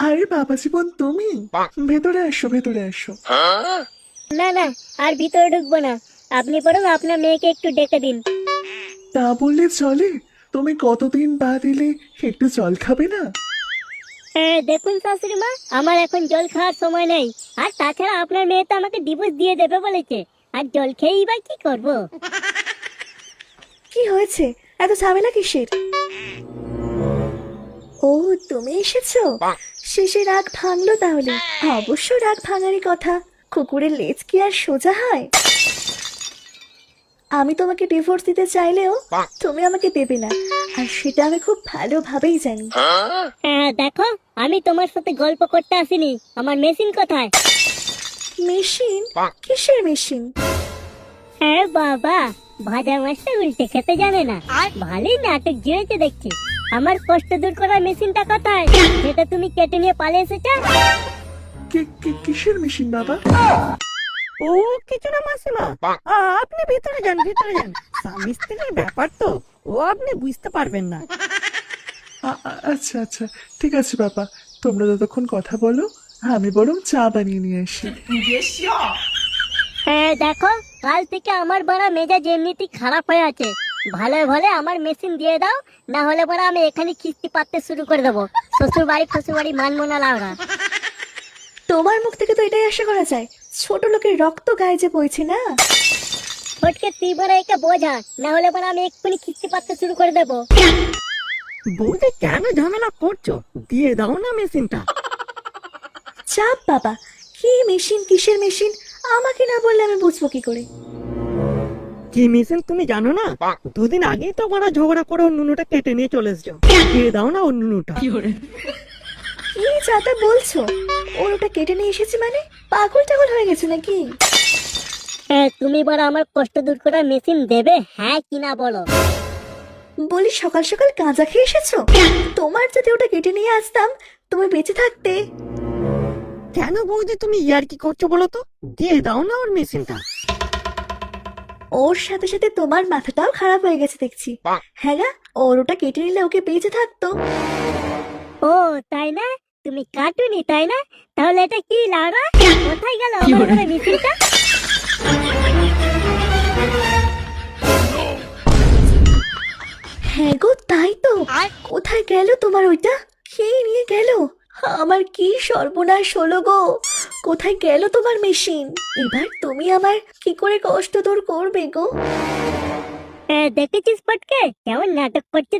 আরে বাবা জীবন, তুমি ভেতরে আসো, ভেতরে আসো। না না, আর ভিতরে ঢুকবো না। আপনি বরং আপনার মেয়েকে একটু ডেকে দিন। তা বললে চলে? তুমি কতদিন বাদ এলে, একটু জল খাবে না? হ্যাঁ দেখুন শাশুড়ি মা, আমার এখন জল খাওয়ার সময় নেই। আর তাছাড়া আপনার মেয়ে তো আমাকে ডিভোর্স দিয়ে দেবে বলেছে। আর জল খেয়েই বা কি করবো? কি হয়েছে? এত ঝামেলা কিসের? ও, তুমি এসেছো। শেষে রাগ ভাঙলো তাহলে? অবশ্য রাগ ভাঙারই কথা। কুকুরের লেজ কি আর সোজা হয়? আমি তোমাকে ডিভোর্স দিতে চাইলেও তুমি আমাকে দেবে না, আর সেটা আমি খুব ভালোভাবেই জানি। হ্যাঁ দেখো, আমি তোমার সাথে গল্প করতে আসিনি। আমার মেশিন কোথায়? মেশিন? কিসের মেশিন? হ্যাঁ বাবা, ভাজা মাছটা উল্টে খেতে জানে না। ভালোই নাটক জুড়েছে দেখছি। আমার কষ্ট দূর করার মেশিনটা কোথায়, যেটা তুমি কেটে নিয়ে পালিয়ে এসেছো? কিসের মেশিন বাবা? ও কিছু না মাসিমা, আপনি ভিতরে যান, ভিতরে যান। স্বামী স্ত্রীর ব্যাপার তো, ও আপনি বুঝতে পারবেন না। আচ্ছা আচ্ছা, ঠিক আছে বাবা, তোমরা যতক্ষণ কথা বলো, আমি বরং চা বানিয়ে নিয়ে আসি। হ্যাঁ দেখো, কাল থেকে আমার বড় মেজাজ এমনিতেই খারাপ হয়ে আছে। ভালো ভালো আমার মেশিন দিয়ে দাও, না হলে পরে আমি এখানে কিস্তি পাততে শুরু করে দেবো। শ্বশুর বাড়ি ফশুর বাড়ি মানবো না লাউরা। তোমার মুখ থেকে তো এটাই আশা করা যায়। ছোট লোকের রক্ত গায়ে যে বইছে না। ফটকে তুই বড় একে বোঝা, না হলে পরে আমি এক্ষুনি কিস্তি পাততে শুরু করে দেবো। বৌদি কেন ঝামেলা করছো? দিয়ে দাও না মেশিনটা। চাপ বাবা, কি মেশিন, কিসের মেশিন? আমাকে না বললে আমি বুঝবো কি করে? কি মেশিন তুমি জানো না? দুদিন আগেই তো ওরা ঝগড়া করে ওর নুনুটা কেটে নিয়ে চলে এসছো। দিয়ে দাও না ওর নুনুটা। কি যাতা বলছো? ওর ওটা কেটে নিয়ে এসেছি মানে? পাগল টাগল হয়ে গেছে নাকি? হ্যাঁ তুমি বড় আমার কষ্ট দূর করার মেশিন দেবে, হ্যাঁ কিনা বলো? বলি সকাল সকাল গাঁজা খেয়ে এসেছো? তোমার যদি ওটা কেটে নিয়ে আসতাম, তুমি বেঁচে থাকতে। কেন বৌদি তুমি ইয়ার কি করছো বলো তো? দিয়ে দাও না ওর মেশিনটা। ওর সাথে সাথে তোমার মাথাটাও খারাপ হয়ে গেছে দেখছি। হ্যাঁ গা, ওর ওটা কেটে নিলে ওকে বেঁচে থাকতো। ও তাই না? তুমি কাটুনি তাই না? তাহলে এটা কি লাউরা? কোথায় গেল আমার বড় মেশিনটা? হ্যাঁ গো, তাই তো। কোথায় গেল তোমার ওইটা? খেয়ে নিয়ে গেল। আমার কি সর্বনাশ হলো গো! কোথায় গেল তোমার মেশিন? এবার তুমি আমার কি করে কষ্ট দূর করবে গো? দেখেছিস ফটকে কেমন নাটক করছে